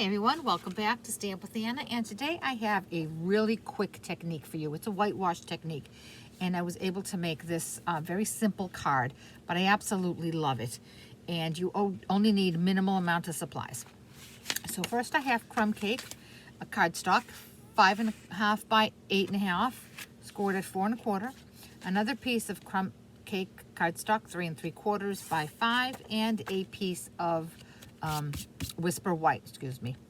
Hi everyone, welcome back to Stamp with Anna, and today I have a really quick technique for you. It's a whitewash technique, and I was able to make this very simple card, but I absolutely love it. And you only need minimal amount of supplies. So first I have crumb cake, a cardstock, 5.5 by 8.5, scored at 4 1/4. Another piece of crumb cake cardstock, 3 3/4 by 5, and a piece of Whisper White,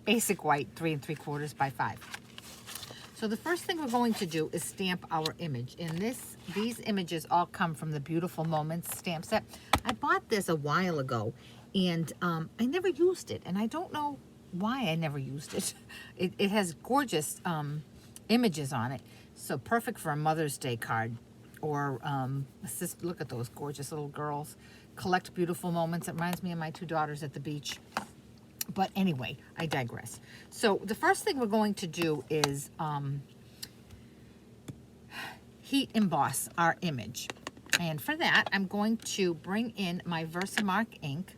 Basic White, 3 3/4 by 5. So the first thing we're going to do is stamp our image. And these images all come from the Beautiful Moments stamp set. I bought this a while ago, and I never used it, and I don't know why I never used it. It has gorgeous images on it, so perfect for a Mother's Day card. Or look at those gorgeous little girls. Collect beautiful moments. It reminds me of my 2 daughters at the beach. But anyway, I digress. So the first thing we're going to do is heat emboss our image. And for that, I'm going to bring in my Versamark ink.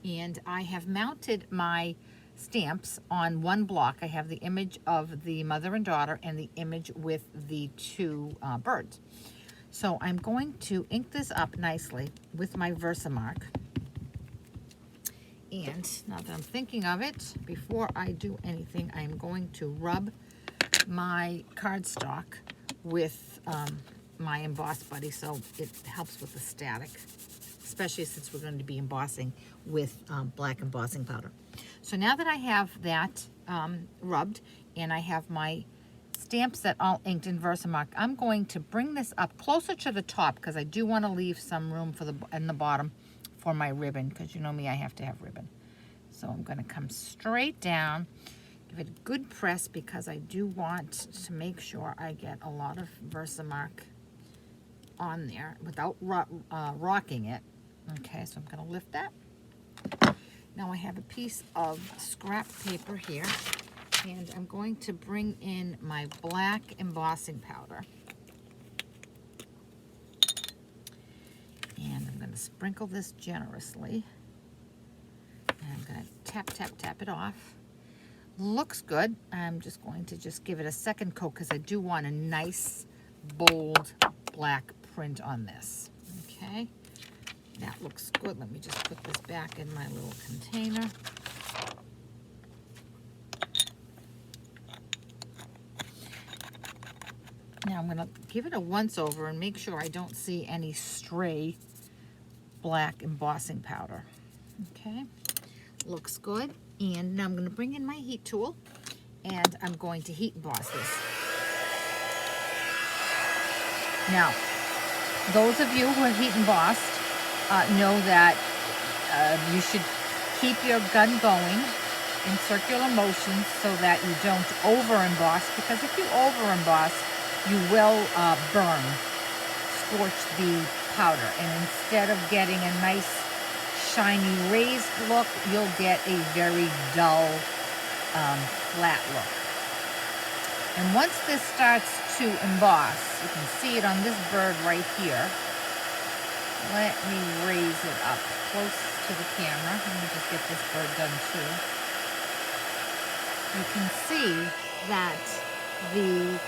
And I have mounted my stamps on one block. I have the image of the mother and daughter and the image with the 2 birds. So I'm going to ink this up nicely with my Versamark. And now that I'm thinking of it, before I do anything, I'm going to rub my cardstock with my Emboss Buddy so it helps with the static, especially since we're going to be embossing with black embossing powder. So now that I have that rubbed and I have my stamp set all inked in Versamark, I'm going to bring this up closer to the top because I do want to leave some room for in the bottom for my ribbon, because you know me, I have to have ribbon. So I'm going to come straight down, give it a good press because I do want to make sure I get a lot of Versamark on there without rocking it. Okay, so I'm going to lift that. Now I have a piece of scrap paper here, and I'm going to bring in my black embossing powder. And I'm going to sprinkle this generously. And I'm going to tap, tap, tap it off. Looks good. I'm just going to give it a second coat because I do want a nice, bold black print on this. Okay, that looks good. Let me just put this back in my little container. Now I'm going to give it a once over and make sure I don't see any stray black embossing powder. Okay, looks good. And now I'm going to bring in my heat tool and I'm going to heat emboss this. Now, those of you who are heat embossed know that you should keep your gun going in circular motions so that you don't over emboss, because if you over emboss, you will scorch the powder, and instead of getting a nice shiny raised look, you'll get a very dull flat look. And once this starts to emboss, you can see it on this bird right here. Let me raise it up close to the camera. Let me just get this bird done too. You can see that the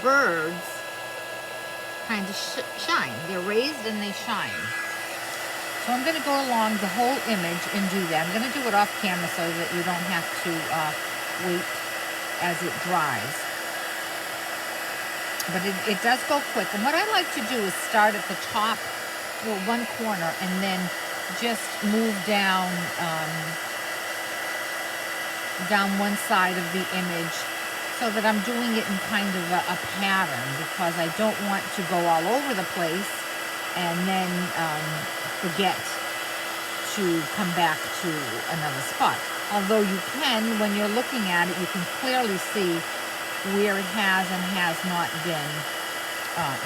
birds kind of shine. They're raised and they shine. So I'm going to go along the whole image and do that. I'm going to do it off camera so that you don't have to wait as it dries. But it does go quick. And what I like to do is start at the top, one corner, and then just move down one side of the image, so that I'm doing it in kind of a pattern, because I don't want to go all over the place and then forget to come back to another spot. Although you can, when you're looking at it, you can clearly see where it has and has not been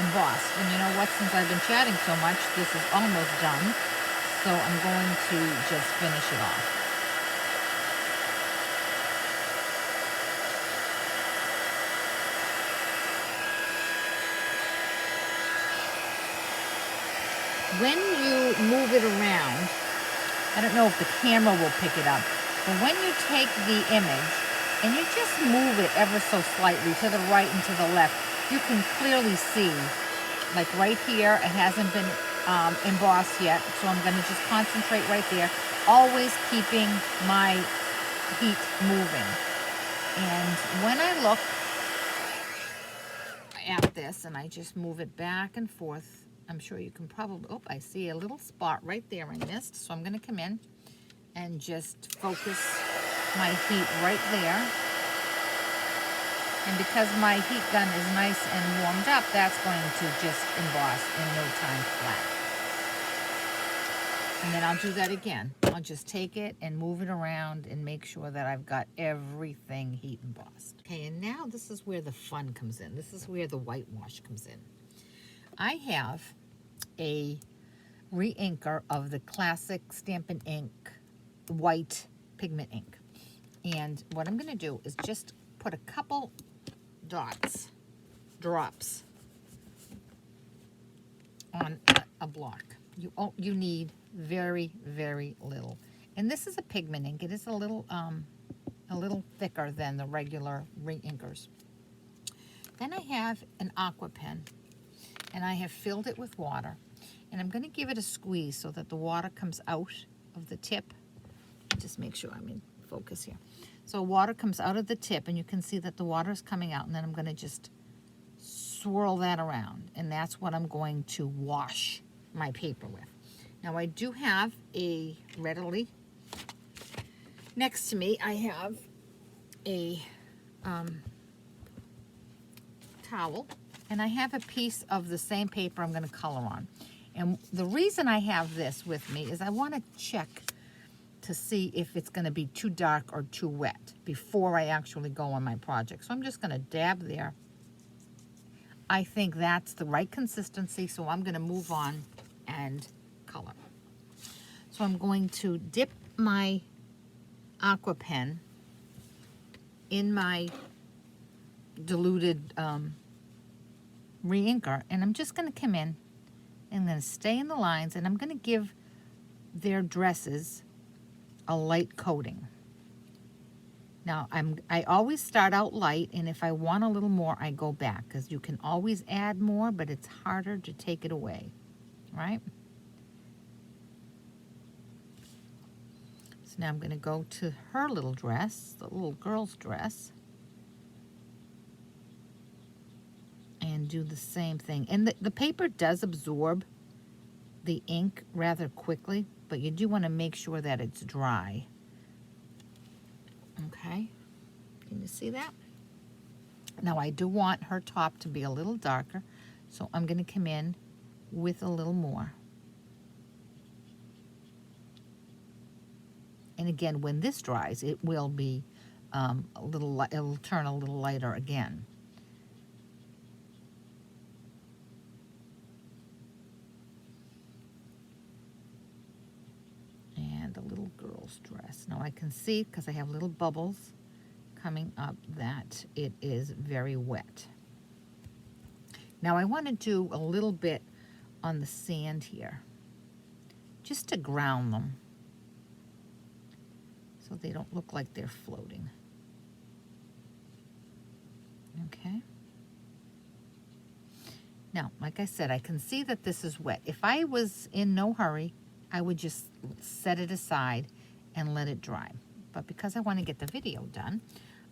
embossed. And you know what, since I've been chatting so much, this is almost done. So I'm going to just finish it off. When you move it around, I don't know if the camera will pick it up, But when you take the image and you just move it ever so slightly to the right and to the left, you can clearly see, like right here, it hasn't been embossed yet, so I'm going to just concentrate right there, always keeping my heat moving. And when I look at this and I just move it back and forth, I'm sure you can probably, oh, I see a little spot right there I missed, so I'm going to come in and just focus my heat right there. And because my heat gun is nice and warmed up, that's going to just emboss in no time flat. And then I'll do that again. I'll just take it and move it around and make sure that I've got everything heat embossed. Okay, and now this is where the fun comes in. This is where the whitewash comes in. I have a re-inker of the classic Stampin' Ink white pigment ink. And what I'm going to do is just put a couple drops on a block. You need very, very little. And this is a pigment ink. It is a little thicker than the regular re-inkers. Then I have an aqua pen, and I have filled it with water. And I'm going to give it a squeeze so that the water comes out of the tip. Just make sure I'm in focus here. So water comes out of the tip, and you can see that the water is coming out, and then I'm going to just swirl that around, and that's what I'm going to wash my paper with. Now I do have a readily next to me, I have a towel, and I have a piece of the same paper I'm going to color on. And the reason I have this with me is I want to check to see if it's going to be too dark or too wet before I actually go on my project. So I'm just going to dab there. I think that's the right consistency, so I'm going to move on and color. So I'm going to dip my aqua pen in my diluted re-inker, and I'm just going to come in and I'm going to stay in the lines, and I'm going to give their dresses a light coating. Now, I always start out light, and if I want a little more, I go back, because you can always add more, but it's harder to take it away, right? So now I'm going to go to her little dress, the little girl's dress, and do the same thing. And the paper does absorb the ink rather quickly, but you do want to make sure that it's dry. Okay, can you see that? Now I do want her top to be a little darker, so I'm going to come in with a little more. And again, when this dries, it will be it'll turn a little lighter again. And a little girl's dress. Now I can see, because I have little bubbles coming up, that it is very wet. Now I want to do a little bit on the sand here, just to ground them, so they don't look like they're floating. Okay. Now, like I said, I can see that this is wet. If I was in no hurry, I would just set it aside and let it dry. But because I want to get the video done,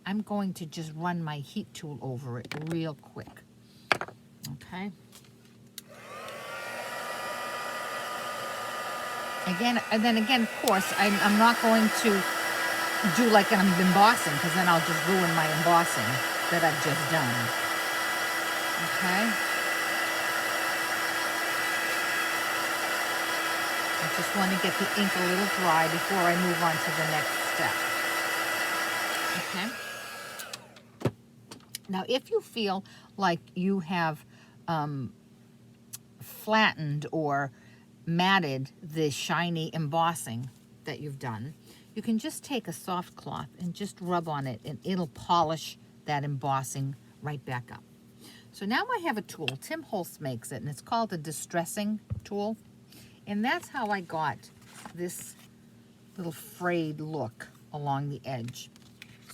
I'm going to just run my heat tool over it real quick. Okay. Again, and then again, of course, I'm not going to do like I'm embossing, because then I'll just ruin my embossing that I've just done. Okay. I just want to get the ink a little dry before I move on to the next step. Okay. Now, if you feel like you have flattened or matted the shiny embossing that you've done, you can just take a soft cloth and just rub on it, and it'll polish that embossing right back up. So now I have a tool. Tim Holtz makes it, and it's called a distressing tool. And that's how I got this little frayed look along the edge.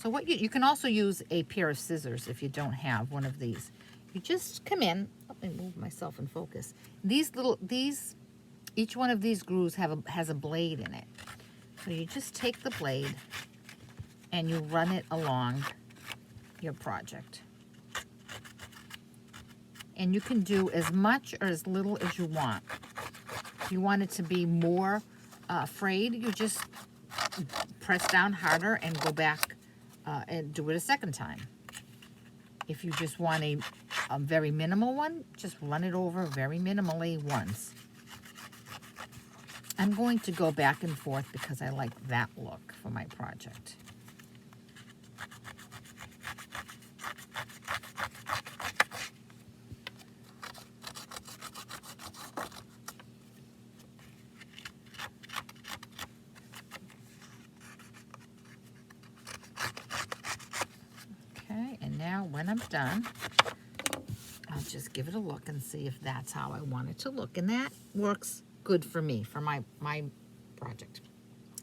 So what you can also use a pair of scissors if you don't have one of these. You just come in, let me move myself in focus. Each one of these grooves has a blade in it. So you just take the blade and you run it along your project. And you can do as much or as little as you want. If you want it to be more frayed, you just press down harder and go back and do it a second time. If you just want a very minimal one, just run it over very minimally once. I'm going to go back and forth because I like that look for my project. Okay, and now when I'm done, I'll just give it a look and see if that's how I want it to look. And that works good for me, for my project.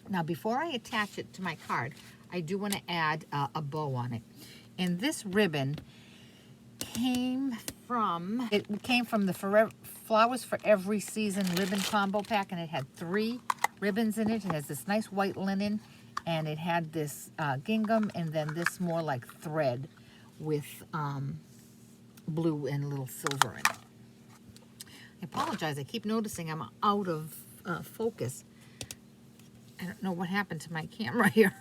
Now, before I attach it to my card, I do want to add a bow on it. And this ribbon came from the Flowers for Every Season ribbon combo pack, and it had 3 ribbons in it. It has this nice white linen, and it had this gingham, and then this more like thread with blue and a little silver in it. I apologize, I keep noticing I'm out of focus. I don't know what happened to my camera here.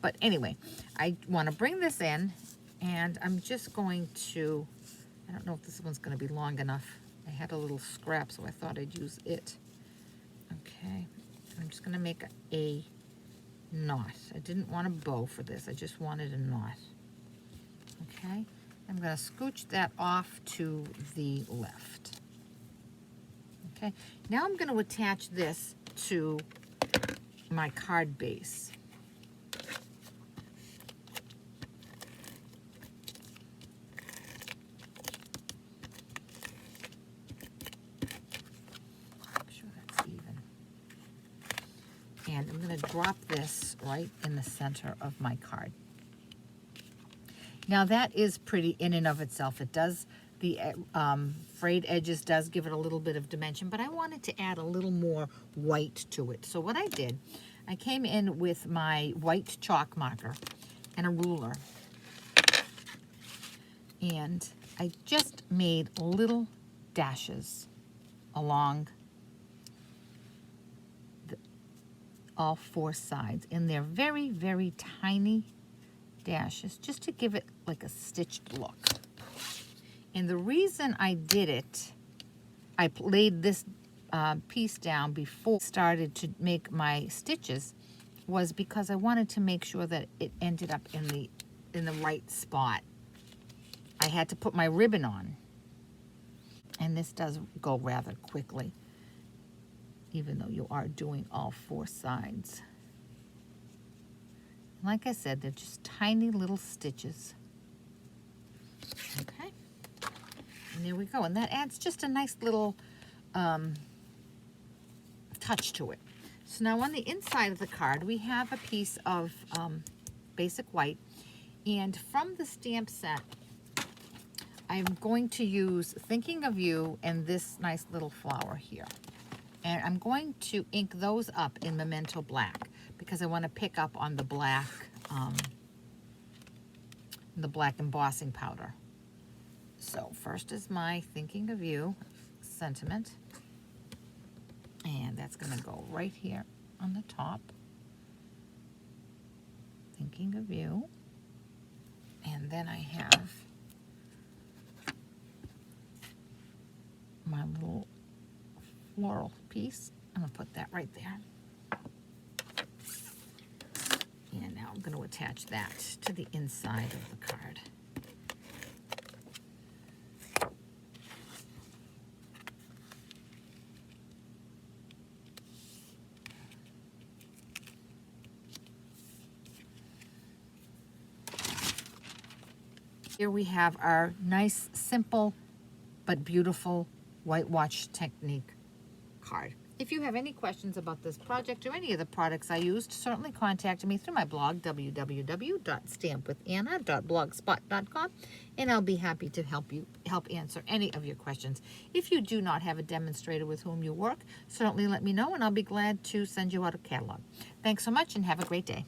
But anyway, I want to bring this in, and I'm just going to, I don't know if this one's going to be long enough. I had a little scrap, so I thought I'd use it. Okay, I'm just going to make a knot. I didn't want a bow for this, I just wanted a knot. Okay, I'm going to scooch that off to the left. Okay, now I'm going to attach this to my card base. Make sure that's even. And I'm going to drop this right in the center of my card. Now that is pretty in and of itself. It does, the frayed edges does give it a little bit of dimension, but I wanted to add a little more white to it. So what I did, I came in with my white chalk marker and a ruler, and I just made little dashes along all 4 sides, and they're very, very tiny dashes, just to give it like a stitched look. And the reason I did it, I laid this piece down before I started to make my stitches, was because I wanted to make sure that it ended up in the right spot. I had to put my ribbon on, and this does go rather quickly, even though you are doing all 4 sides. Like I said, they're just tiny little stitches. Okay, and there we go. And that adds just a nice little touch to it. So now on the inside of the card, we have a piece of basic white. And from the stamp set, I'm going to use Thinking of You and this nice little flower here. And I'm going to ink those up in Memento Black because I want to pick up on the black embossing powder. So first is my Thinking of You sentiment, and that's going to go right here on the top. Thinking of You. And then I have my little floral piece. I'm going to put that right there. And now I'm going to attach that to the inside of the card. Here we have our nice, simple, but beautiful whitewash technique card. If you have any questions about this project or any of the products I used, certainly contact me through my blog, www.stampwithanna.blogspot.com, and I'll be happy to help answer any of your questions. If you do not have a demonstrator with whom you work, certainly let me know, and I'll be glad to send you out a catalog. Thanks so much, and have a great day.